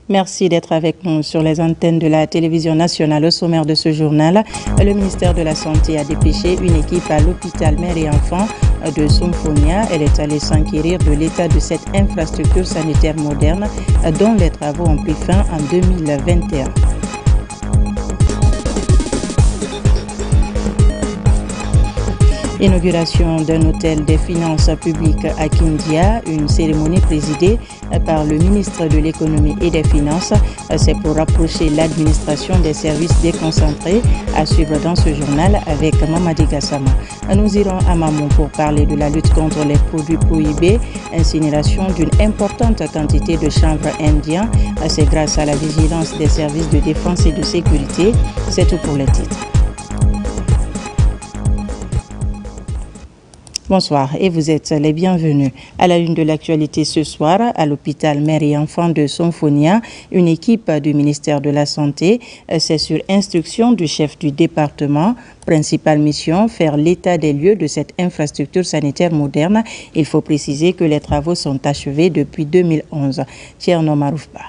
Merci d'être avec nous sur les antennes de la télévision nationale. Au sommaire de ce journal, le ministère de la Santé a dépêché une équipe à l'hôpital Mère et Enfants de Somphonia. Elle est allée s'enquérir de l'état de cette infrastructure sanitaire moderne dont les travaux ont pris fin en 2021. Inauguration d'un hôtel des finances publiques à Kindia, une cérémonie présidée par le ministre de l'économie et des finances. C'est pour rapprocher l'administration des services déconcentrés, à suivre dans ce journal avec Mamadi Gassama. Nous irons à Mamou pour parler de la lutte contre les produits prohibés, incinération d'une importante quantité de chanvre indien. C'est grâce à la vigilance des services de défense et de sécurité. C'est tout pour les titres. Bonsoir et vous êtes les bienvenus. À la une de l'actualité ce soir, à l'hôpital Mère et Enfants de Somphonia, une équipe du ministère de la Santé, c'est sur instruction du chef du département. Principale mission, faire l'état des lieux de cette infrastructure sanitaire moderne. Il faut préciser que les travaux sont achevés depuis 2011. Tierno Maroufba.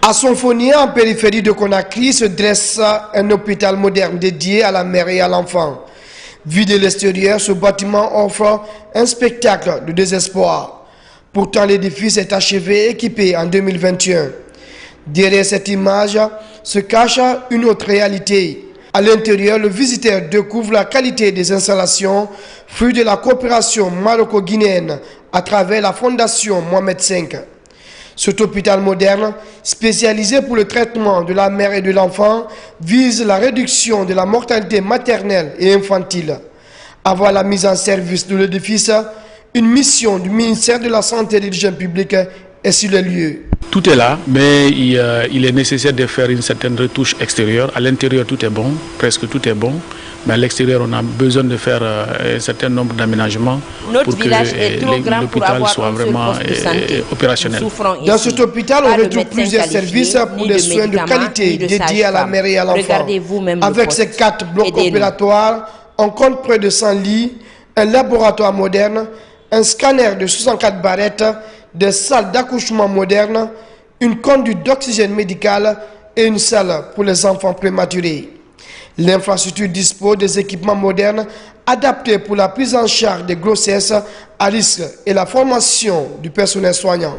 À Somphonia, en périphérie de Conakry, se dresse un hôpital moderne dédié à la mère et à l'enfant. Vu de l'extérieur, ce bâtiment offre un spectacle de désespoir. Pourtant, l'édifice est achevé et équipé en 2021. Derrière cette image se cache une autre réalité. À l'intérieur, le visiteur découvre la qualité des installations, fruit de la coopération maroco-guinéenne à travers la fondation Mohamed V. Cet hôpital moderne, spécialisé pour le traitement de la mère et de l'enfant, vise la réduction de la mortalité maternelle et infantile. Avant la mise en service de l'édifice, une mission du ministère de la Santé et de l'Hygiène publique est sur les lieux. Tout est là, mais il est nécessaire de faire une certaine retouche extérieure. À l'intérieur, tout est bon, presque tout est bon. Mais à l'extérieur, on a besoin de faire un certain nombre d'aménagements pour que l'hôpital soit vraiment opérationnel. Dans cet hôpital, on retrouve plusieurs services pour des soins de qualité dédiés à la mère et à l'enfant. Avec ces 4 blocs opératoires, on compte près de 100 lits, un laboratoire moderne, un scanner de 64 barrettes, des salles d'accouchement modernes, une conduite d'oxygène médical et une salle pour les enfants prématurés. L'infrastructure dispose des équipements modernes adaptés pour la prise en charge des grossesses à risque et la formation du personnel soignant.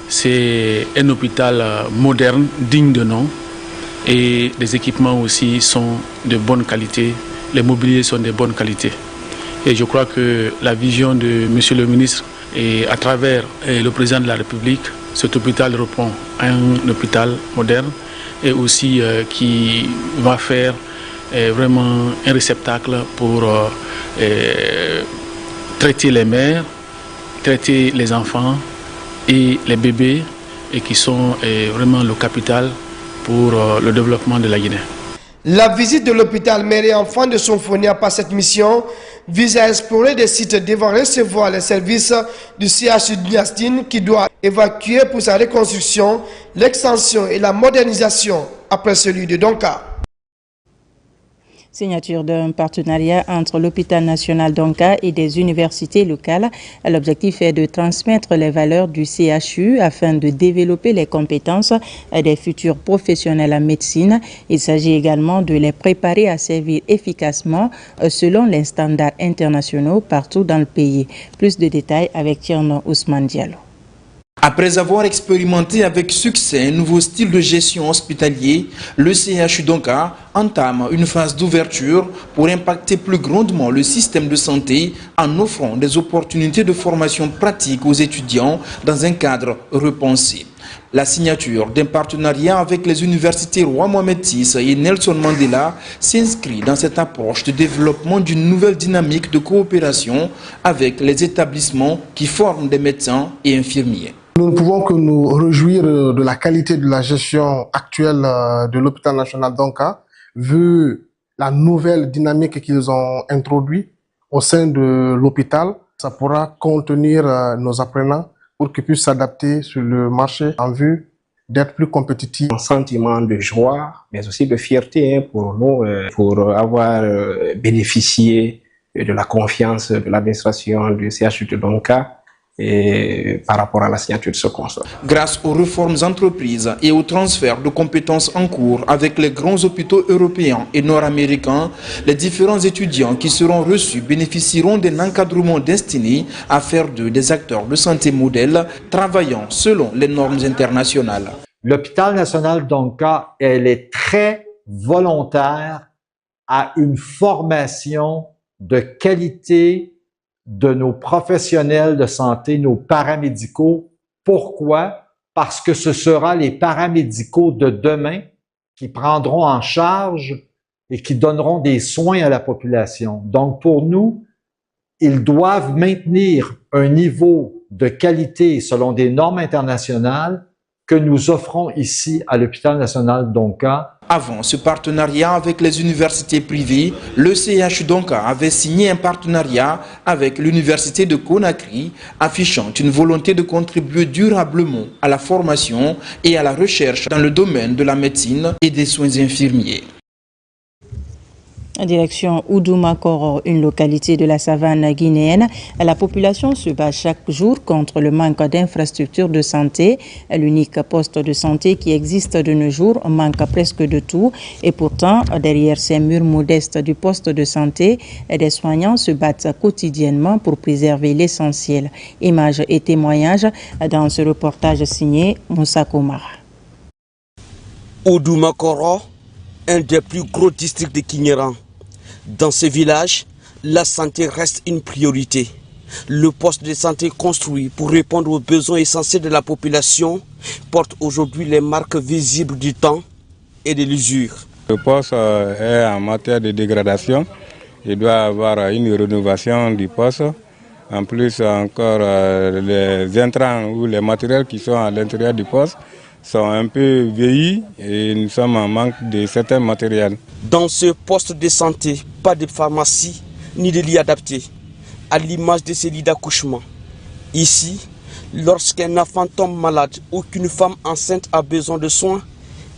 C'est un hôpital moderne, digne de nom, et les équipements aussi sont de bonne qualité, les mobiliers sont de bonne qualité. Et je crois que la vision de Monsieur le ministre et à travers le président de la République, cet hôpital répond à un hôpital moderne et aussi qui va faire vraiment un réceptacle pour traiter les mères, traiter les enfants et les bébés et qui sont vraiment le capital pour le développement de la Guinée. La visite de l'hôpital Mère et Enfants de Somphonia par cette mission vise à explorer des sites devant recevoir les services du CHU Niastine qui doit évacuer pour sa reconstruction, l'extension et la modernisation après celui de Donka. Signature d'un partenariat entre l'hôpital national d'Onka et des universités locales. L'objectif est de transmettre les valeurs du CHU afin de développer les compétences des futurs professionnels en médecine. Il s'agit également de les préparer à servir efficacement selon les standards internationaux partout dans le pays. Plus de détails avec Tierno Ousmane Diallo. Après avoir expérimenté avec succès un nouveau style de gestion hospitalier, le CHU d'Onka entame une phase d'ouverture pour impacter plus grandement le système de santé en offrant des opportunités de formation pratique aux étudiants dans un cadre repensé. La signature d'un partenariat avec les universités Roi Mohamed VI et Nelson Mandela s'inscrit dans cette approche de développement d'une nouvelle dynamique de coopération avec les établissements qui forment des médecins et infirmiers. Nous ne pouvons que nous réjouir de la qualité de la gestion actuelle de l'hôpital national d'Onka, vu la nouvelle dynamique qu'ils ont introduite au sein de l'hôpital. Ça pourra contenir nos apprenants pour qu'ils puissent s'adapter sur le marché en vue d'être plus compétitifs. Un sentiment de joie, mais aussi de fierté pour nous, pour avoir bénéficié de la confiance de l'administration du CHU de Donka et par rapport à la signature de ce constat. Grâce aux réformes entreprises et au transfert de compétences en cours avec les grands hôpitaux européens et nord-américains, les différents étudiants qui seront reçus bénéficieront d'un encadrement destiné à faire d'eux des acteurs de santé modèles travaillant selon les normes internationales. L'hôpital national Donka, elle est très volontaire à une formation de qualité de nos professionnels de santé, nos paramédicaux. Pourquoi? Parce que ce sera les paramédicaux de demain qui prendront en charge et qui donneront des soins à la population. Donc, pour nous, ils doivent maintenir un niveau de qualité selon des normes internationales que nous offrons ici à l'hôpital national Donka. Avant ce partenariat avec les universités privées, le CHU Donka avait signé un partenariat avec l'université de Conakry, affichant une volonté de contribuer durablement à la formation et à la recherche dans le domaine de la médecine et des soins infirmiers. Direction Oudouma-Koro, une localité de la savane guinéenne. La population se bat chaque jour contre le manque d'infrastructures de santé. L'unique poste de santé qui existe de nos jours manque presque de tout. Et pourtant, derrière ces murs modestes du poste de santé, des soignants se battent quotidiennement pour préserver l'essentiel. Images et témoignages dans ce reportage signé Moussa Koumara. Oudouma-Koro, un des plus gros districts de Kignéran. Dans ce village, la santé reste une priorité. Le poste de santé construit pour répondre aux besoins essentiels de la population porte aujourd'hui les marques visibles du temps et de l'usure. Le poste est en matière de dégradation. Il doit y avoir une rénovation du poste. En plus, encore les intrants ou les matériels qui sont à l'intérieur du poste sont un peu vieillis et nous sommes en manque de certains matériels. Dans ce poste de santé, pas de pharmacie ni de lit adapté, à l'image de ces lits d'accouchement. Ici, lorsqu'un enfant tombe malade ou qu'une femme enceinte a besoin de soins,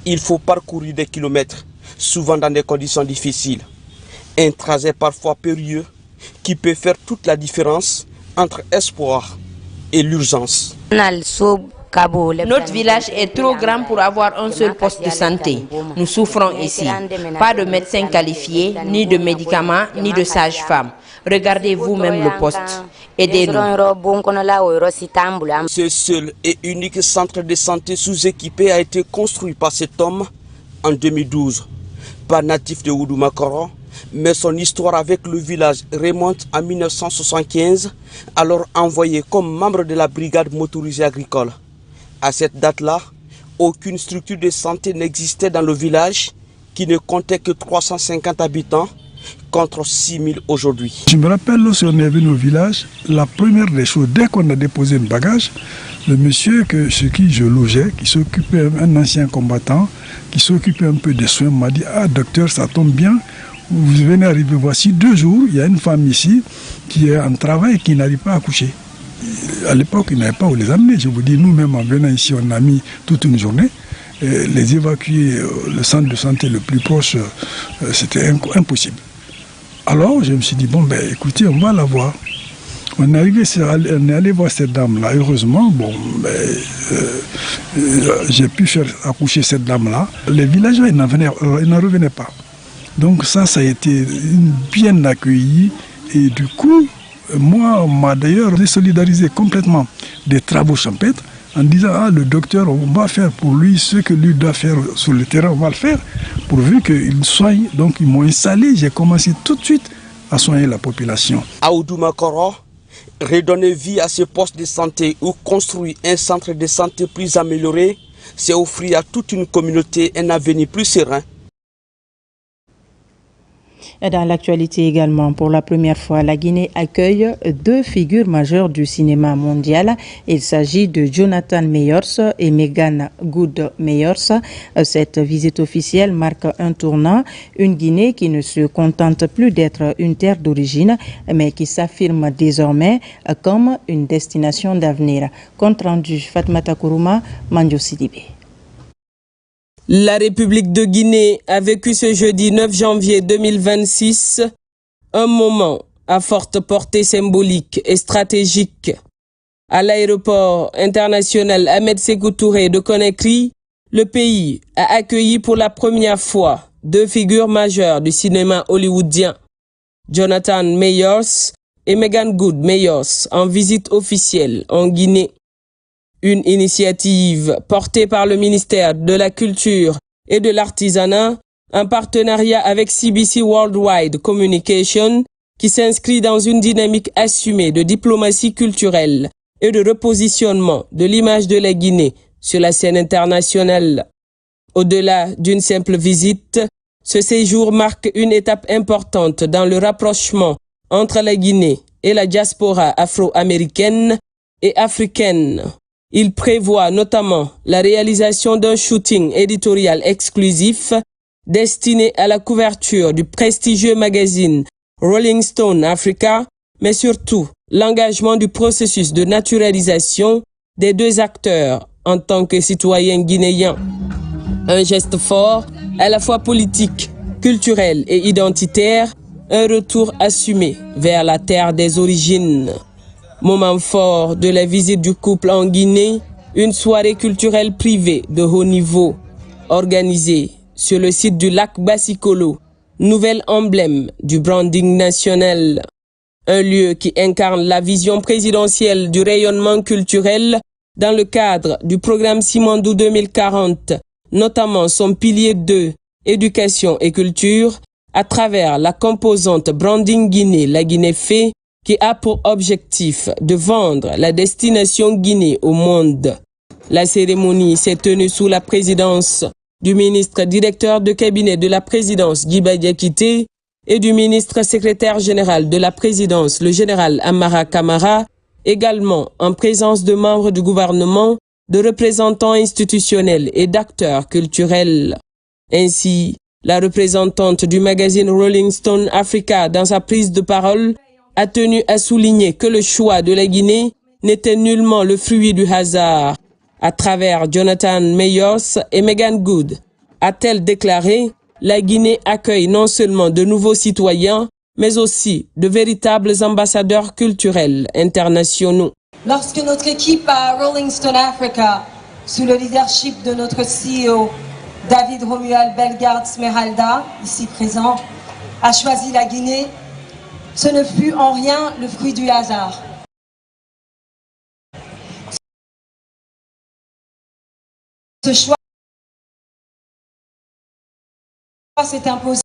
il faut parcourir des kilomètres, souvent dans des conditions difficiles. Un trajet parfois périlleux qui peut faire toute la différence entre espoir et l'urgence. Notre village est trop grand pour avoir un seul poste de santé. Nous souffrons ici. Pas de médecins qualifiés, ni de médicaments, ni de sages-femmes. Regardez vous-même le poste. Aidez-nous. Ce seul et unique centre de santé sous-équipé a été construit par cet homme en 2012. Pas natif de Oudouma-Koro, mais son histoire avec le village remonte à 1975, alors envoyé comme membre de la brigade motorisée agricole. À cette date-là, aucune structure de santé n'existait dans le village qui ne comptait que 350 habitants contre 6000 aujourd'hui. Je me rappelle lorsqu'on est venu au village, la première des choses, dès qu'on a déposé un bagage, le monsieur chez qui je logeais, qui s'occupait, un ancien combattant, qui s'occupait un peu des soins, m'a dit « Ah docteur, ça tombe bien, vous venez arriver, voici 2 jours, il y a une femme ici qui est en travail et qui n'arrive pas à accoucher. » À l'époque, ils n'avaient pas où les amener. Je vous dis, nous-mêmes, en venant ici, on a mis toute une journée. Et les évacuer, le centre de santé le plus proche, c'était impossible. Alors, je me suis dit, bon, ben, écoutez, on va la voir. On est allé voir cette dame-là. Heureusement, bon, j'ai pu faire accoucher cette dame-là. Les villageois, ils n'en revenaient pas. Donc ça a été bien accueilli. Et du coup, moi, on m'a d'ailleurs désolidarisé complètement des travaux champêtres en disant « Ah, le docteur, on va faire pour lui ce que lui doit faire sur le terrain, on va le faire pourvu qu'il soigne. » Donc ils m'ont installé, j'ai commencé tout de suite à soigner la population. À Oudouma-Koro, redonner vie à ce poste de santé ou construire un centre de santé plus amélioré, c'est offrir à toute une communauté un avenir plus serein. Dans l'actualité également, pour la première fois, la Guinée accueille 2 figures majeures du cinéma mondial. Il s'agit de Jonathan Meyers et Megan Good Meyers. Cette visite officielle marque un tournant, une Guinée qui ne se contente plus d'être une terre d'origine, mais qui s'affirme désormais comme une destination d'avenir. Compte rendu Fatmata Kourouma, Mandio Sidibé. La République de Guinée a vécu ce jeudi 9 janvier 2026 un moment à forte portée symbolique et stratégique. À l'aéroport international Ahmed Sékou Touré de Conakry, le pays a accueilli pour la première fois 2 figures majeures du cinéma hollywoodien, Jonathan Mayors et Meagan Good Mayors, en visite officielle en Guinée. Une initiative portée par le ministère de la Culture et de l'Artisanat en partenariat avec CBC Worldwide Communication qui s'inscrit dans une dynamique assumée de diplomatie culturelle et de repositionnement de l'image de la Guinée sur la scène internationale. Au-delà d'une simple visite, ce séjour marque une étape importante dans le rapprochement entre la Guinée et la diaspora afro-américaine et africaine. Il prévoit notamment la réalisation d'un shooting éditorial exclusif destiné à la couverture du prestigieux magazine Rolling Stone Africa, mais surtout l'engagement du processus de naturalisation des 2 acteurs en tant que citoyens guinéens. Un geste fort, à la fois politique, culturel et identitaire, un retour assumé vers la terre des origines. Moment fort de la visite du couple en Guinée, une soirée culturelle privée de haut niveau, organisée sur le site du lac Basikolo, nouvel emblème du branding national. Un lieu qui incarne la vision présidentielle du rayonnement culturel dans le cadre du programme Simandou 2040, notamment son pilier 2, éducation et culture, à travers la composante Branding Guinée, la Guinée fait, qui a pour objectif de vendre la destination Guinée au monde. La cérémonie s'est tenue sous la présidence du ministre directeur de cabinet de la présidence Guiba Diakité et du ministre secrétaire général de la présidence, le général Amara Kamara, également en présence de membres du gouvernement, de représentants institutionnels et d'acteurs culturels. Ainsi, la représentante du magazine Rolling Stone Africa, dans sa prise de parole, a tenu à souligner que le choix de la Guinée n'était nullement le fruit du hasard. À travers Jonathan Mayors et Meagan Good, a-t-elle déclaré, la Guinée accueille non seulement de nouveaux citoyens, mais aussi de véritables ambassadeurs culturels internationaux. Lorsque notre équipe à Rolling Stone Africa, sous le leadership de notre CEO David Romuald Bellegarde Smeralda, ici présent, a choisi la Guinée, ce ne fut en rien le fruit du hasard. Ce choix s'est imposé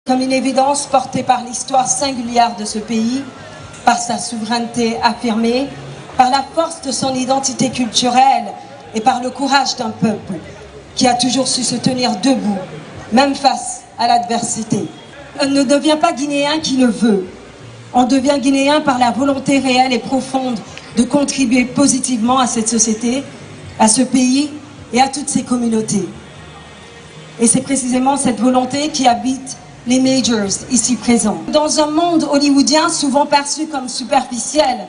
comme une évidence portée par l'histoire singulière de ce pays, par sa souveraineté affirmée, par la force de son identité culturelle et par le courage d'un peuple qui a toujours su se tenir debout, même face à l'adversité. On ne devient pas guinéen qui le veut. On devient guinéen par la volonté réelle et profonde de contribuer positivement à cette société, à ce pays et à toutes ses communautés. Et c'est précisément cette volonté qui habite les Majors ici présents. Dans un monde hollywoodien souvent perçu comme superficiel,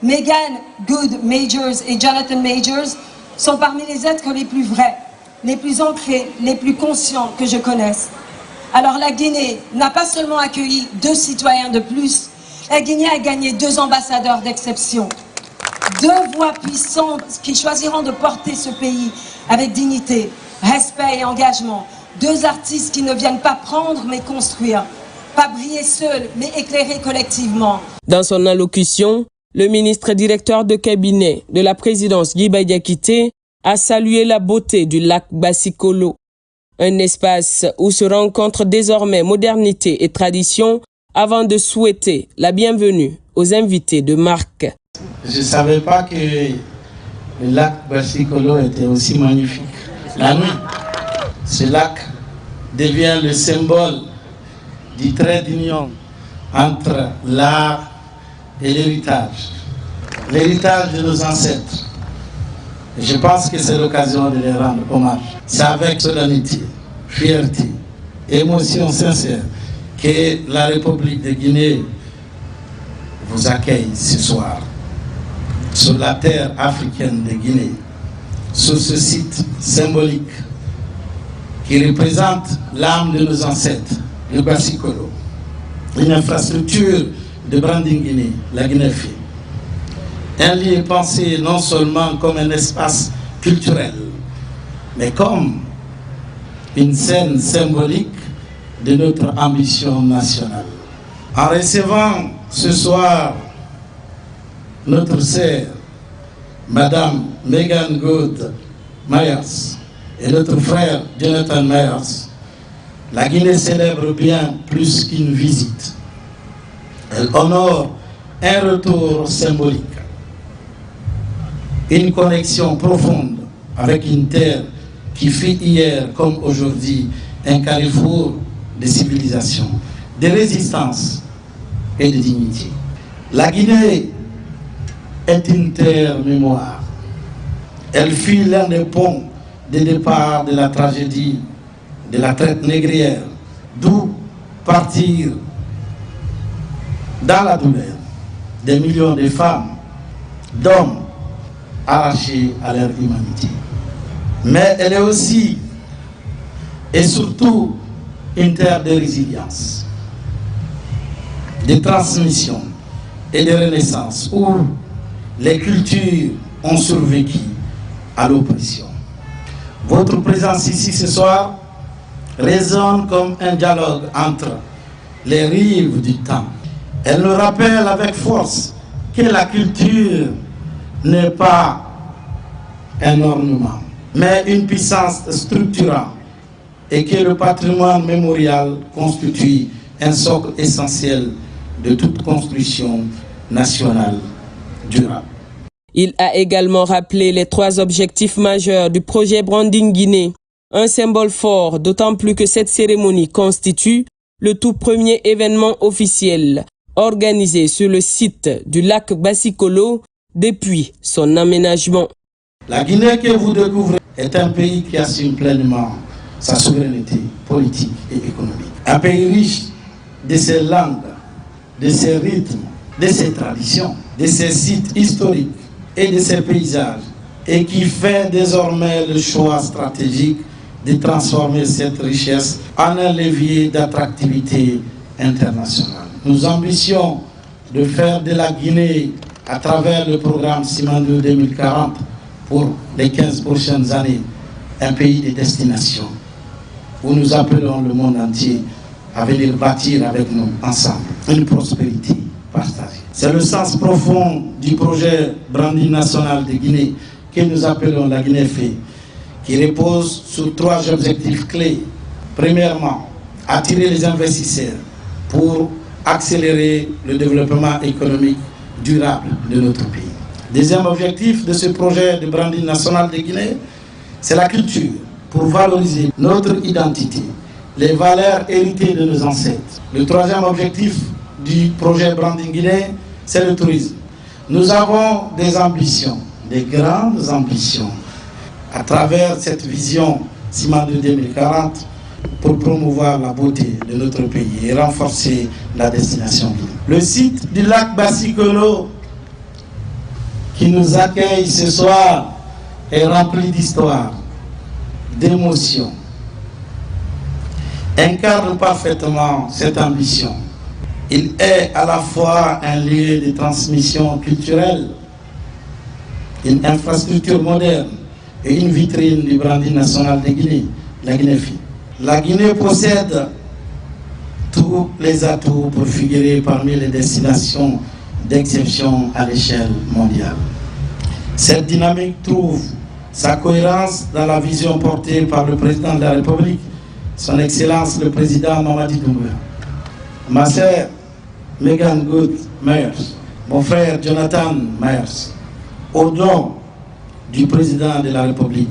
Meagan Good Majors et Jonathan Mayors sont parmi les êtres les plus vrais, les plus ancrés, les plus conscients que je connaisse. Alors la Guinée n'a pas seulement accueilli 2 citoyens de plus, la Guinée a gagné 2 ambassadeurs d'exception. 2 voix puissantes qui choisiront de porter ce pays avec dignité, respect et engagement. 2 artistes qui ne viennent pas prendre mais construire, pas briller seuls mais éclairer collectivement. Dans son allocution, le ministre directeur de cabinet de la présidence Guiba Diakité a salué la beauté du lac Basikolo, un espace où se rencontrent désormais modernité et tradition, avant de souhaiter la bienvenue aux invités de marque. Je ne savais pas que le lac Basikolo était aussi magnifique. La nuit, ce lac devient le symbole du trait d'union entre l'art et l'héritage. L'héritage de nos ancêtres. Et je pense que c'est l'occasion de les rendre hommage. C'est avec solennité, fierté, émotion sincère que la République de Guinée vous accueille ce soir sur la terre africaine de Guinée, sur ce site symbolique qui représente l'âme de nos ancêtres, le Bassi-Kolo. Une infrastructure de branding Guinée, la Guinée-Fi. Un lieu pensé non seulement comme un espace culturel, mais comme une scène symbolique de notre ambition nationale. En recevant ce soir notre sœur, Madame Megan Good Myers, et notre frère Jonathan Myers, la Guinée célèbre bien plus qu'une visite. Elle honore un retour symbolique, une connexion profonde avec une terre qui fut hier comme aujourd'hui un carrefour de civilisation, de résistance et de dignité. La Guinée est une terre mémoire. Elle fut l'un des ponts de départ de la tragédie de la traite négrière, d'où partir dans la douleur des millions de femmes, d'hommes arrachés à leur humanité. Mais elle est aussi et surtout une terre de résilience, de transmission et de renaissance, où les cultures ont survécu à l'oppression. Votre présence ici ce soir résonne comme un dialogue entre les rives du temps. Elle nous rappelle avec force que la culture n'est pas un ornement, mais une puissance structurante, et que le patrimoine mémorial constitue un socle essentiel de toute construction nationale durable. Il a également rappelé les 3 objectifs majeurs du projet Branding Guinée, un symbole fort, d'autant plus que cette cérémonie constitue le tout premier événement officiel organisé sur le site du lac Bassi-Kolo depuis son aménagement. La Guinée que vous découvrez est un pays qui assume pleinement sa souveraineté politique et économique. Un pays riche de ses langues, de ses rythmes, de ses traditions, de ses sites historiques et de ses paysages, et qui fait désormais le choix stratégique de transformer cette richesse en un levier d'attractivité internationale. Nous ambitions de faire de la Guinée, à travers le programme Simandou 2040, pour les 15 prochaines années, un pays de destination, où nous appelons le monde entier à venir bâtir avec nous ensemble une prospérité partagée. C'est le sens profond du projet Branding national de Guinée que nous appelons la Guinée-Fi, qui repose sur 3 objectifs clés. Premièrement, attirer les investisseurs pour accélérer le développement économique durable de notre pays. Deuxième objectif de ce projet de Branding national de Guinée, c'est la culture, pour valoriser notre identité, les valeurs héritées de nos ancêtres. Le 3e objectif du projet Branding Guinée, c'est le tourisme. Nous avons des ambitions, des grandes ambitions, à travers cette vision Simandou 2040, pour promouvoir la beauté de notre pays et renforcer la destination Guinée. Le site du lac Bassi-Kolo, qui nous accueille ce soir, est rempli d'histoire, d'émotions, incarne parfaitement cette ambition. Il est à la fois un lieu de transmission culturelle, une infrastructure moderne et une vitrine du branding national de Guinée, la Guinée-Fi. La Guinée possède tous les atouts pour figurer parmi les destinations d'exception à l'échelle mondiale. Cette dynamique trouve sa cohérence dans la vision portée par le président de la République, son Excellence le président Mamadi Doumbouya. Ma sœur Megan Good Myers, mon frère Jonathan Myers, au nom du président de la République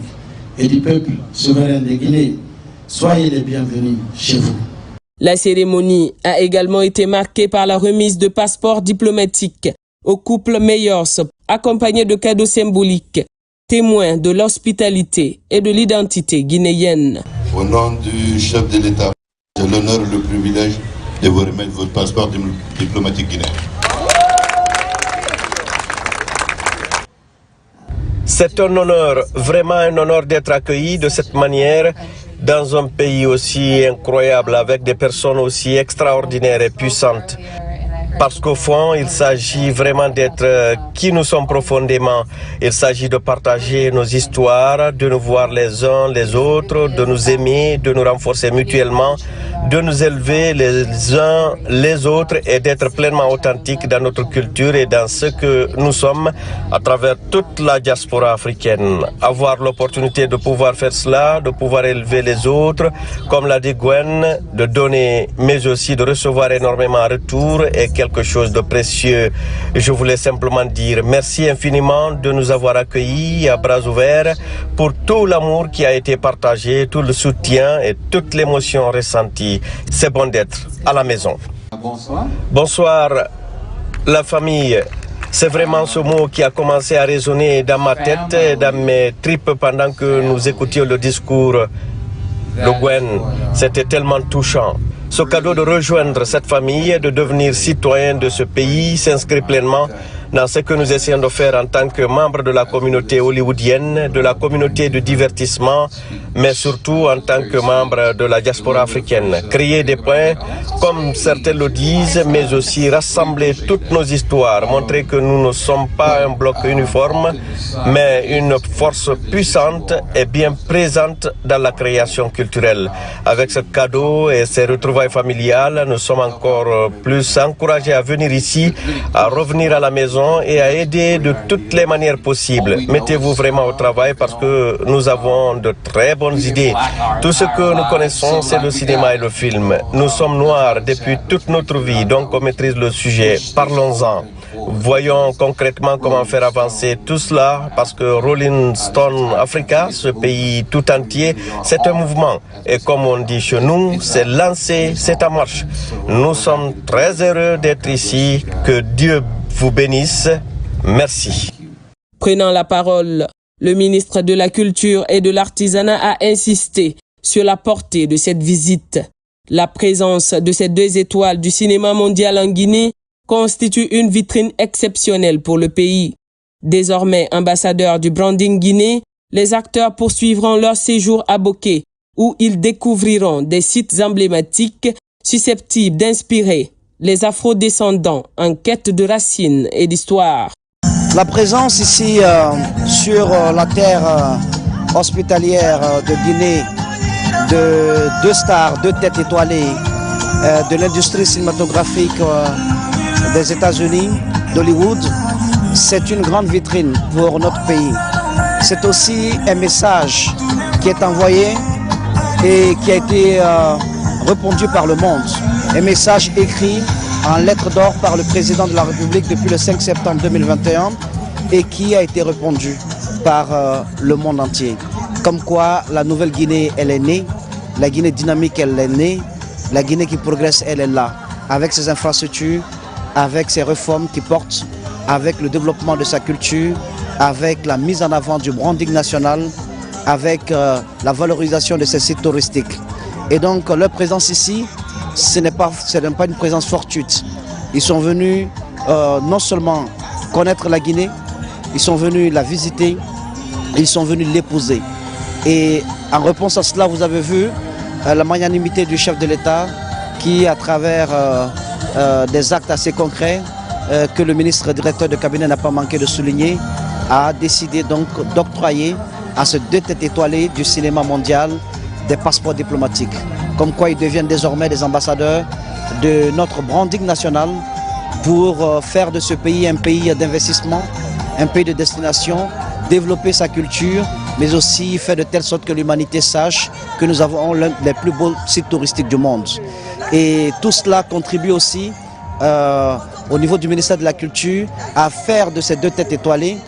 et du peuple souverain de Guinée, soyez les bienvenus chez vous. La cérémonie a également été marquée par la remise de passeports diplomatiques au couple Meyers, accompagné de cadeaux symboliques, témoins de l'hospitalité et de l'identité guinéenne. Au nom du chef de l'État, j'ai l'honneur et le privilège de vous remettre votre passeport diplomatique guinéen. C'est un honneur, vraiment un honneur d'être accueilli de cette manière dans un pays aussi incroyable, avec des personnes aussi extraordinaires et puissantes. Parce qu'au fond, il s'agit vraiment d'être qui nous sommes profondément. Il s'agit de partager nos histoires, de nous voir les uns les autres, de nous aimer, de nous renforcer mutuellement, de nous élever les uns les autres et d'être pleinement authentiques dans notre culture et dans ce que nous sommes à travers toute la diaspora africaine. Avoir l'opportunité de pouvoir faire cela, de pouvoir élever les autres, comme l'a dit Gwen, de donner mais aussi de recevoir énormément en retour et quelque chose de précieux. Je voulais simplement dire merci infiniment de nous avoir accueillis à bras ouverts pour tout l'amour qui a été partagé, tout le soutien et toute l'émotion ressentie. C'est bon d'être à la maison. Bonsoir. Bonsoir, la famille. C'est vraiment ce mot qui a commencé à résonner dans ma tête et dans mes tripes pendant que nous écoutions le discours de Gwen. C'était tellement touchant. Ce cadeau de rejoindre cette famille, de devenir citoyen de ce pays, s'inscrit pleinement dans ce que nous essayons de faire en tant que membres de la communauté hollywoodienne, de la communauté de divertissement, mais surtout en tant que membres de la diaspora africaine. Créer des points, comme certains le disent, mais aussi rassembler toutes nos histoires, montrer que nous ne sommes pas un bloc uniforme, mais une force puissante et bien présente dans la création culturelle. Avec ce cadeau et ces retrouvailles familiales, nous sommes encore plus encouragés à venir ici, à revenir à la maison et à aider de toutes les manières possibles. Mettez-vous vraiment au travail parce que nous avons de très bonnes idées. Tout ce que nous connaissons, c'est le cinéma et le film. Nous sommes noirs depuis toute notre vie, donc on maîtrise le sujet. Parlons-en. Voyons concrètement comment faire avancer tout cela parce que Rolling Stone Africa, ce pays tout entier, c'est un mouvement. Et comme on dit chez nous, c'est lancé, c'est en marche. Nous sommes très heureux d'être ici. Que Dieu vous bénisse. Merci. Prenant la parole, le ministre de la Culture et de l'Artisanat a insisté sur la portée de cette visite. La présence de ces 2 étoiles du cinéma mondial en Guinée constitue une vitrine exceptionnelle pour le pays. Désormais ambassadeurs du branding Guinée, les acteurs poursuivront leur séjour à Bokeh, où ils découvriront des sites emblématiques susceptibles d'inspirer les afro-descendants en quête de racines et d'histoire. La présence ici sur la terre hospitalière de Guinée de 2 stars, 2 têtes étoilées de l'industrie cinématographique des États-Unis, d'Hollywood, c'est une grande vitrine pour notre pays. C'est aussi un message qui est envoyé et qui a été répondu par le monde. Un message écrit en lettres d'or par le président de la République depuis le 5 septembre 2021 et qui a été répondu par le monde entier. Comme quoi la nouvelle Guinée, elle est née, la Guinée dynamique, elle est née, la Guinée qui progresse, elle est là, avec ses infrastructures, avec ses réformes qui portent, avec le développement de sa culture, avec la mise en avant du branding national, avec la valorisation de ses sites touristiques. Et donc leur présence ici, ce n'est pas une présence fortuite. Ils sont venus non seulement connaître la Guinée, ils sont venus la visiter, ils sont venus l'épouser. Et en réponse à cela, vous avez vu la magnanimité du chef de l'État qui, à travers des actes assez concrets que le ministre directeur de cabinet n'a pas manqué de souligner, a décidé donc d'octroyer à ces 2 têtes étoilées du cinéma mondial des passeports diplomatiques. Comme quoi ils deviennent désormais des ambassadeurs de notre branding national pour faire de ce pays un pays d'investissement, un pays de destination, développer sa culture, mais aussi faire de telle sorte que l'humanité sache que nous avons l'un des plus beaux sites touristiques du monde. Et tout cela contribue aussi au niveau du ministère de la Culture à faire de ces 2 têtes étoilées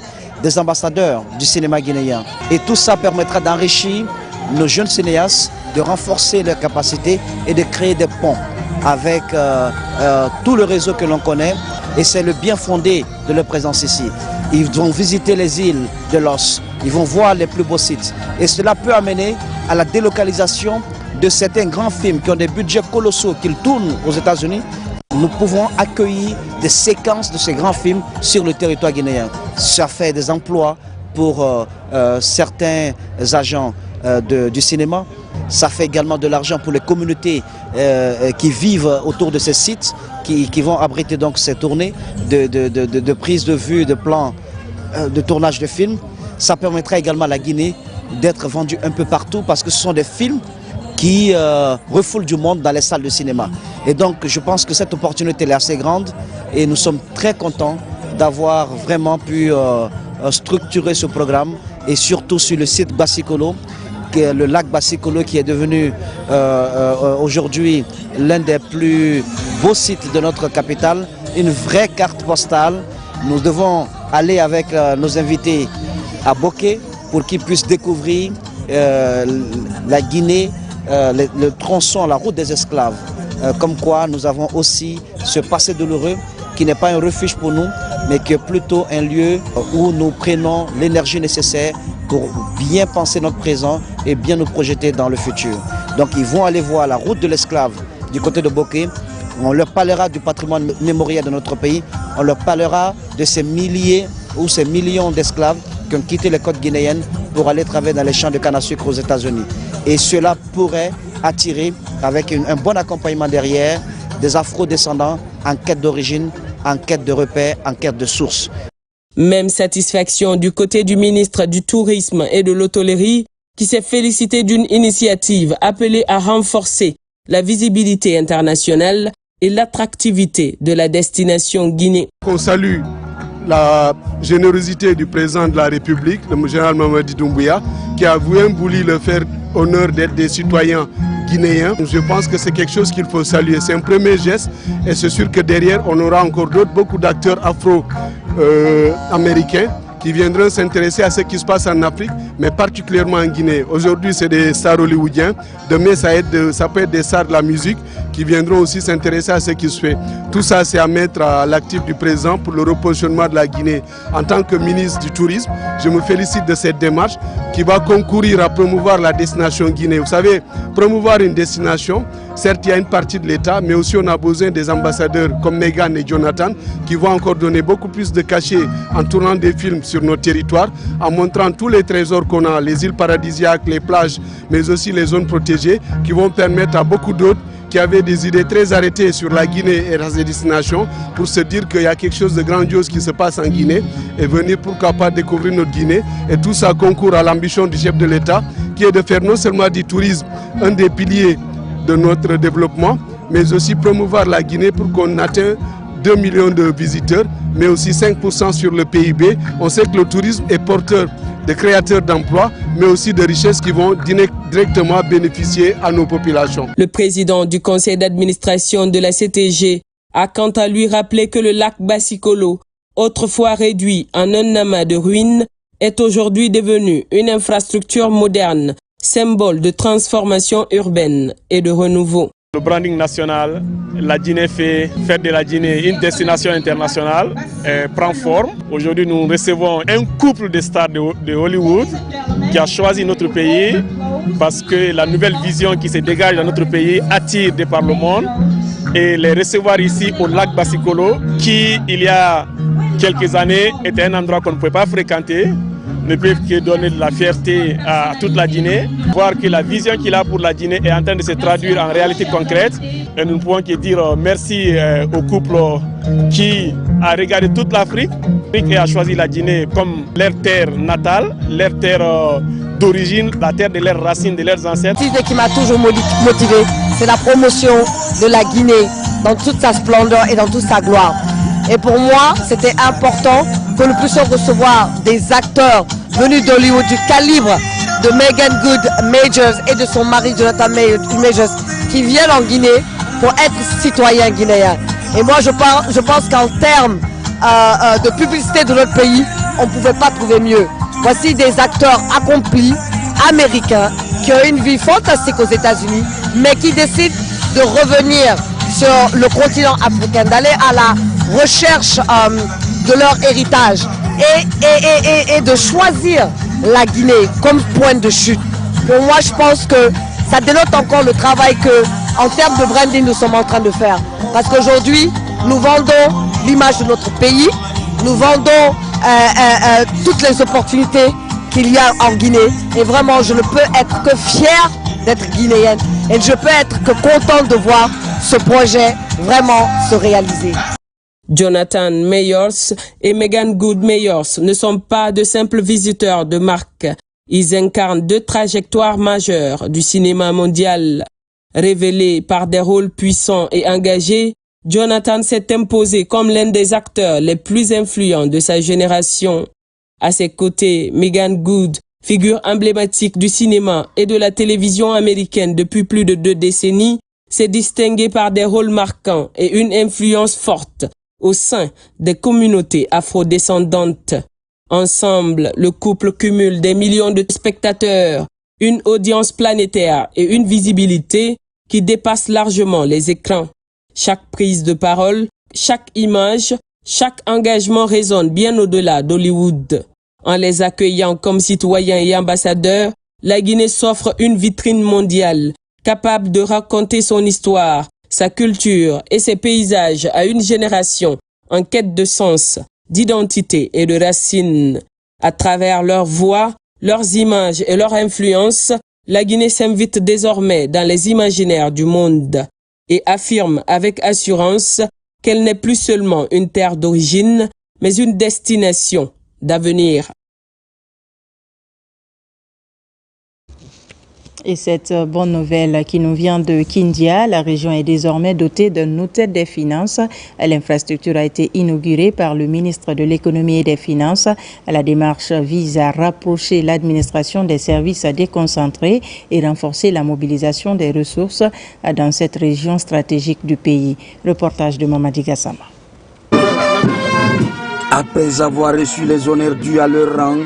des ambassadeurs du cinéma guinéen. Et tout ça permettra d'enrichir nos jeunes cinéastes, de renforcer leurs capacités et de créer des ponts avec tout le réseau que l'on connaît. Et c'est le bien fondé de leur présence ici. Ils vont visiter les îles de l'Os, ils vont voir les plus beaux sites. Et cela peut amener à la délocalisation de certains grands films qui ont des budgets colossaux, qu'ils tournent aux États-Unis. Nous pouvons accueillir des séquences de ces grands films sur le territoire guinéen. Ça fait des emplois pour certains agents du cinéma, Ça fait également de l'argent pour les communautés qui vivent autour de ces sites, qui vont abriter donc ces tournées de prise de vue, de plans de tournage de films. Ça permettra également à la Guinée d'être vendue un peu partout parce que ce sont des films qui refoulent du monde dans les salles de cinéma. Et donc je pense que cette opportunité est assez grande et nous sommes très contents d'avoir vraiment pu structurer ce programme et surtout sur le site Basikolo, qui est le lac Basikolo qui est devenu aujourd'hui l'un des plus beaux sites de notre capitale, une vraie carte postale. Nous devons aller avec nos invités à Boké pour qu'ils puissent découvrir la Guinée, le tronçon, la route des esclaves. Comme quoi nous avons aussi ce passé douloureux qui n'est pas un refuge pour nous, mais qui est plutôt un lieu où nous prenons l'énergie nécessaire pour bien penser notre présent et bien nous projeter dans le futur. Donc ils vont aller voir la route de l'esclave du côté de Boké. On leur parlera du patrimoine mémoriel de notre pays. On leur parlera de ces milliers ou ces millions d'esclaves qui ont quitté les côtes guinéennes pour aller travailler dans les champs de canne à sucre aux États-Unis. Et cela pourrait attirer, avec un bon accompagnement derrière, des afro-descendants en quête d'origine, en quête de repères, en quête de sources. Même satisfaction du côté du ministre du Tourisme et de l'Hôtellerie qui s'est félicité d'une initiative appelée à renforcer la visibilité internationale et l'attractivité de la destination Guinée. On salue la générosité du président de la République, le général Mamadi Doumbouya, qui a voulu le faire honneur d'être des citoyens guinéens. Je pense que c'est quelque chose qu'il faut saluer. C'est un premier geste et c'est sûr que derrière, on aura encore beaucoup d'acteurs afro-américains qui viendront s'intéresser à ce qui se passe en Afrique, mais particulièrement en Guinée. Aujourd'hui, c'est des stars hollywoodiens. Demain, ça peut être des stars de la musique qui viendront aussi s'intéresser à ce qui se fait. Tout ça, c'est à mettre à l'actif du président pour le repositionnement de la Guinée. En tant que ministre du Tourisme, je me félicite de cette démarche qui va concourir à promouvoir la destination Guinée. Vous savez, promouvoir une destination, certes, il y a une partie de l'État, mais aussi on a besoin des ambassadeurs comme Meghan et Jonathan qui vont encore donner beaucoup plus de cachet en tournant des films sur nos territoires, en montrant tous les trésors qu'on a, les îles paradisiaques, les plages, mais aussi les zones protégées, qui vont permettre à beaucoup d'autres qui avaient des idées très arrêtées sur la Guinée et ses destinations pour se dire qu'il y a quelque chose de grandiose qui se passe en Guinée et venir pourquoi pas découvrir notre Guinée. Et tout ça concourt à l'ambition du chef de l'État qui est de faire non seulement du tourisme un des piliers de notre développement, mais aussi promouvoir la Guinée pour qu'on atteigne 2 millions de visiteurs, mais aussi 5% sur le PIB. On sait que le tourisme est porteur de créateurs d'emplois, mais aussi de richesses qui vont directement bénéficier à nos populations. Le président du conseil d'administration de la CTG a quant à lui rappelé que le lac Basikolo, autrefois réduit en un amas de ruines, est aujourd'hui devenu une infrastructure moderne, symbole de transformation urbaine et de renouveau. Le branding national, la Guinée fait faire de la Guinée une destination internationale, prend forme. Aujourd'hui, nous recevons un couple de stars de Hollywood qui a choisi notre pays parce que la nouvelle vision qui se dégage dans notre pays attire de par le monde. Et les recevoir ici au lac Basikolo, qui il y a quelques années était un endroit qu'on ne pouvait pas fréquenter, ne peuvent que donner de la fierté à toute la Guinée, voir que la vision qu'il a pour la Guinée est en train de se traduire en réalité concrète. Et nous ne pouvons que dire merci au couple qui a regardé toute l'Afrique et a choisi la Guinée comme leur terre natale, leur terre d'origine, la terre de leurs racines, de leurs ancêtres. Ce qui m'a toujours motivé, c'est la promotion de la Guinée dans toute sa splendeur et dans toute sa gloire. Et pour moi, c'était important que nous puissions recevoir des acteurs venus d'Hollywood du calibre de Megan Good Majors et de son mari Jonathan Majors qui viennent en Guinée pour être citoyens guinéens. Et moi, je pense qu'en termes de publicité de notre pays, on ne pouvait pas trouver mieux. Voici des acteurs accomplis, américains, qui ont une vie fantastique aux États-Unis, mais qui décident de revenir sur le continent africain, d'aller à la recherche de leur héritage et de choisir la Guinée comme point de chute. Pour moi, je pense que ça dénote encore le travail que, en termes de branding, nous sommes en train de faire. Parce qu'aujourd'hui, nous vendons l'image de notre pays, nous vendons toutes les opportunités qu'il y a en Guinée. Et vraiment, je ne peux être que fier d'être guinéenne. Et je peux être que contente de voir ce projet vraiment se réaliser. Jonathan Mayors et Megan Good Mayors ne sont pas de simples visiteurs de marque. Ils incarnent deux trajectoires majeures du cinéma mondial. Révélé par des rôles puissants et engagés, Jonathan s'est imposé comme l'un des acteurs les plus influents de sa génération. À ses côtés, Megan Good, figure emblématique du cinéma et de la télévision américaine depuis plus de 2 décennies, s'est distinguée par des rôles marquants et une influence forte au sein des communautés afrodescendantes. Ensemble, le couple cumule des millions de spectateurs, une audience planétaire et une visibilité qui dépasse largement les écrans. Chaque prise de parole, chaque image, chaque engagement résonne bien au-delà d'Hollywood. En les accueillant comme citoyens et ambassadeurs, la Guinée s'offre une vitrine mondiale, capable de raconter son histoire, sa culture et ses paysages à une génération en quête de sens, d'identité et de racines. À travers leurs voix, leurs images et leur influence, la Guinée s'invite désormais dans les imaginaires du monde et affirme avec assurance qu'elle n'est plus seulement une terre d'origine, mais une destination d'avenir. Et cette bonne nouvelle qui nous vient de Kindia, la région est désormais dotée d'un hôtel des finances. L'infrastructure a été inaugurée par le ministre de l'économie et des finances. La démarche vise à rapprocher l'administration des services déconcentrés et renforcer la mobilisation des ressources dans cette région stratégique du pays. Reportage de Mamadi Gassama. Après avoir reçu les honneurs dus à leur rang,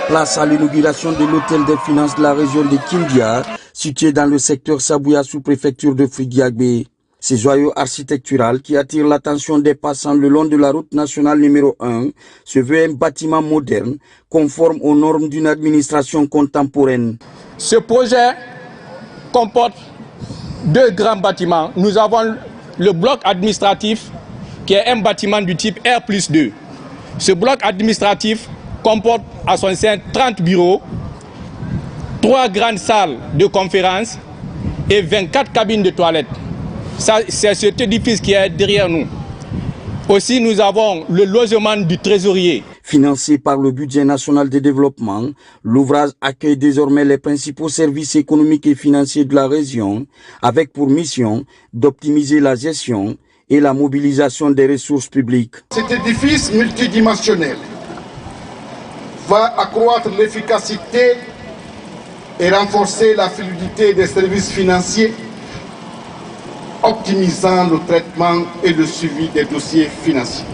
place à l'inauguration de l'hôtel des finances de la région de Kindia, situé dans le secteur Sabouya sous-préfecture de Frigiagbé. Ces joyaux architectural qui attirent l'attention des passants le long de la route nationale numéro 1 se veut un bâtiment moderne, conforme aux normes d'une administration contemporaine. Ce projet comporte 2 grands bâtiments. Nous avons le bloc administratif qui est un bâtiment du type R+2. Ce bloc administratif comporte à son sein 30 bureaux, 3 grandes salles de conférence et 24 cabines de toilettes. C'est cet édifice qui est derrière nous. Aussi, nous avons le logement du trésorier. Financé par le budget national de développement, l'ouvrage accueille désormais les principaux services économiques et financiers de la région, avec pour mission d'optimiser la gestion et la mobilisation des ressources publiques. Cet édifice multidimensionnel va accroître l'efficacité et renforcer la fluidité des services financiers, optimisant le traitement et le suivi des dossiers financiers.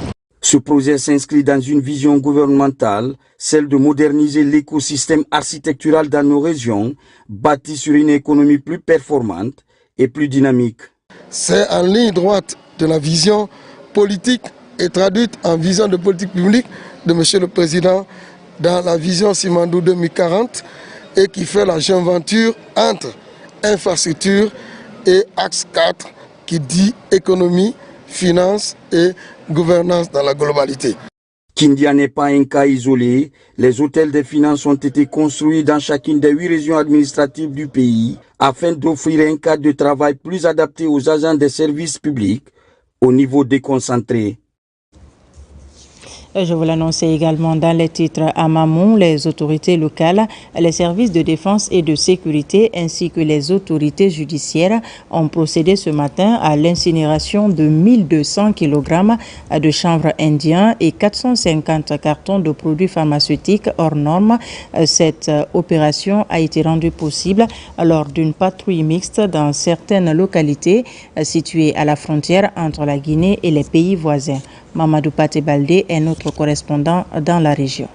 Ce projet s'inscrit dans une vision gouvernementale, celle de moderniser l'écosystème architectural dans nos régions, bâti sur une économie plus performante et plus dynamique. C'est en ligne droite de la vision politique et traduite en vision de politique publique de M. le Président dans la vision Simandou 2040 et qui fait la joint venture entre infrastructure et axe 4 qui dit économie, finance et gouvernance dans la globalité. Kindia n'est pas un cas isolé. Les hôtels des finances ont été construits dans chacune des 8 régions administratives du pays afin d'offrir un cadre de travail plus adapté aux agents des services publics au niveau déconcentré. Je vous l'annonçais également dans les titres à Mamou, les autorités locales, les services de défense et de sécurité ainsi que les autorités judiciaires ont procédé ce matin à l'incinération de 1200 kg de chanvre indien et 450 cartons de produits pharmaceutiques hors normes. Cette opération a été rendue possible lors d'une patrouille mixte dans certaines localités situées à la frontière entre la Guinée et les pays voisins. Mamadou Paté Baldé est notre correspondant dans la région.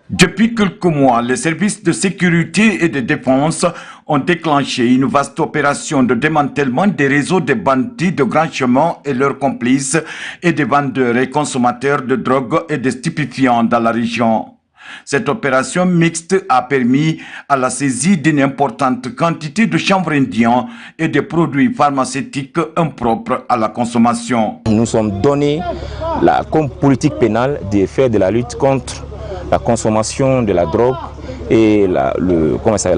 Depuis quelques mois, les services de sécurité et de défense ont déclenché une vaste opération de démantèlement des réseaux de bandits de grand chemin et leurs complices et des vendeurs et consommateurs de drogue et de stupéfiants dans la région. Cette opération mixte a permis à la saisie d'une importante quantité de chanvre indien et de produits pharmaceutiques impropres à la consommation. Nous sommes donnés comme politique pénale de faire de la lutte contre la consommation de la drogue et la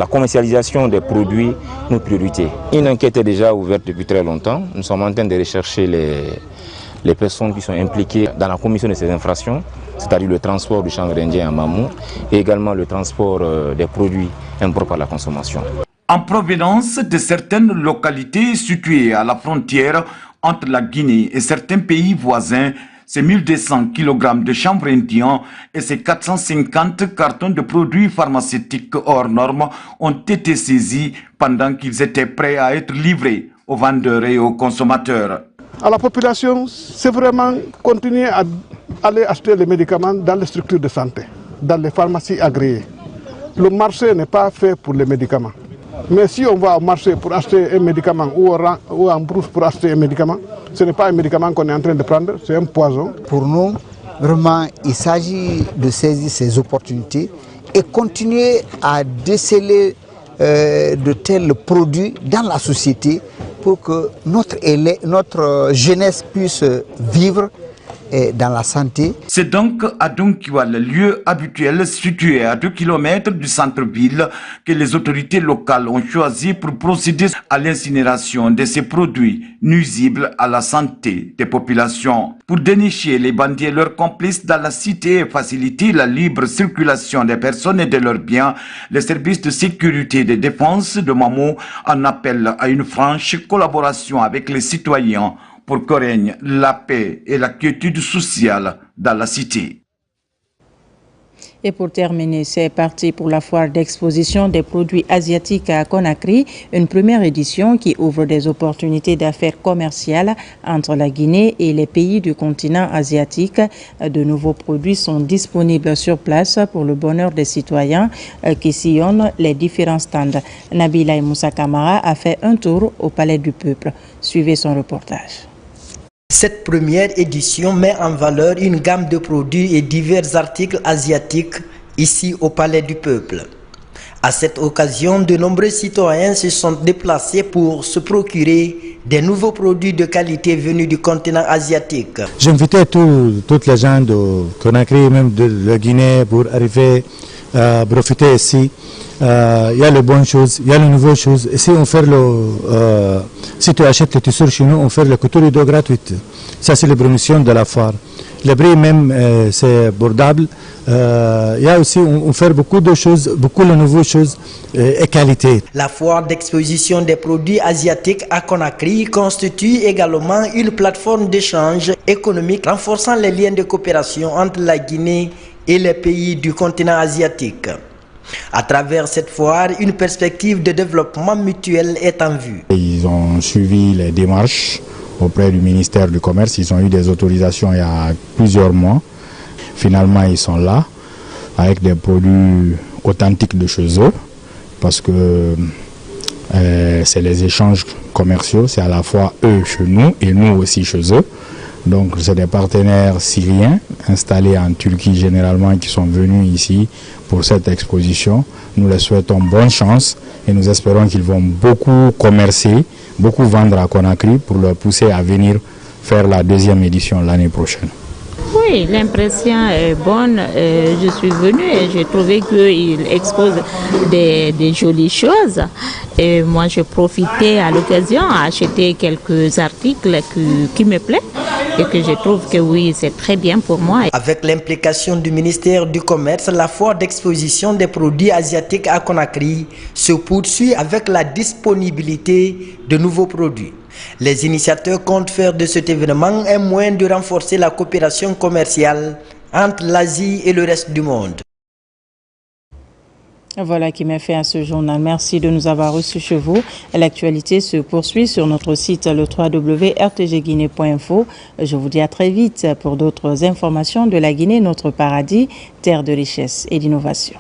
commercialisation des produits nos priorités. Une enquête est déjà ouverte depuis très longtemps. Nous sommes en train de rechercher les personnes qui sont impliquées dans la commission de ces infractions, c'est-à-dire le transport du chanvre indien à Mamou et également le transport des produits impropres à la consommation. En provenance de certaines localités situées à la frontière entre la Guinée et certains pays voisins, ces 1200 kg de chanvre indien et ces 450 cartons de produits pharmaceutiques hors normes ont été saisis pendant qu'ils étaient prêts à être livrés aux vendeurs et aux consommateurs. À la population, c'est vraiment continuer à aller acheter les médicaments dans les structures de santé, dans les pharmacies agréées. Le marché n'est pas fait pour les médicaments. Mais si on va au marché pour acheter un médicament ou en brousse pour acheter un médicament, ce n'est pas un médicament qu'on est en train de prendre, c'est un poison. Pour nous, vraiment, il s'agit de saisir ces opportunités et continuer à déceler de tels produits dans la société pour que notre jeunesse puisse vivre dans la santé. C'est donc à Donkiwal, lieu habituel situé à 2 km du centre-ville, que les autorités locales ont choisi pour procéder à l'incinération de ces produits nuisibles à la santé des populations. Pour dénicher les bandits et leurs complices dans la cité et faciliter la libre circulation des personnes et de leurs biens, les services de sécurité et de défense de Mamou en appellent à une franche collaboration avec les citoyens pour que règne la paix et la quiétude sociale dans la cité. Et pour terminer, c'est parti pour la foire d'exposition des produits asiatiques à Conakry, une première édition qui ouvre des opportunités d'affaires commerciales entre la Guinée et les pays du continent asiatique. De nouveaux produits sont disponibles sur place pour le bonheur des citoyens qui sillonnent les différents stands. Nabila Moussa Kamara a fait un tour au Palais du Peuple. Suivez son reportage. Cette première édition met en valeur une gamme de produits et divers articles asiatiques ici au Palais du Peuple. À cette occasion, de nombreux citoyens se sont déplacés pour se procurer des nouveaux produits de qualité venus du continent asiatique. J'invitais toutes les gens de Conakry, même de la Guinée, pour arriver à profiter ici. Il y a les bonnes choses, il y a les nouvelles choses. Ici, on fait si tu achètes tes tissus chez nous, on fait la couture rideau gratuite. Ça, c'est la promotion de la foire. Les prix même, c'est abordable. Il y a aussi, on fait beaucoup de choses, beaucoup de nouvelles choses et qualité. La foire d'exposition des produits asiatiques à Conakry constitue également une plateforme d'échange économique renforçant les liens de coopération entre la Guinée et les pays du continent asiatique. À travers cette foire, une perspective de développement mutuel est en vue. Ils ont suivi les démarches auprès du ministère du Commerce. Ils ont eu des autorisations il y a plusieurs mois. Finalement, ils sont là avec des produits authentiques de chez eux parce que c'est les échanges commerciaux. C'est à la fois eux chez nous et nous aussi chez eux. Donc, c'est des partenaires syriens installés en Turquie généralement qui sont venus ici pour cette exposition. Nous leur souhaitons bonne chance et nous espérons qu'ils vont beaucoup commercer, beaucoup vendre à Conakry pour leur pousser à venir faire la deuxième édition l'année prochaine. Oui, l'impression est bonne. Je suis venue et j'ai trouvé qu'il expose des jolies choses. Et moi, j'ai profité à l'occasion à acheter quelques articles qui me plaisent et que je trouve que oui, c'est très bien pour moi. Avec l'implication du ministère du Commerce, la foire d'exposition des produits asiatiques à Conakry se poursuit avec la disponibilité de nouveaux produits. Les initiateurs comptent faire de cet événement un moyen de renforcer la coopération commerciale entre l'Asie et le reste du monde. Voilà qui m'a fait à ce journal. Merci de nous avoir reçus chez vous. L'actualité se poursuit sur notre site le www.rtgguinée.info. Je vous dis à très vite pour d'autres informations de la Guinée, notre paradis, terre de richesse et d'innovation.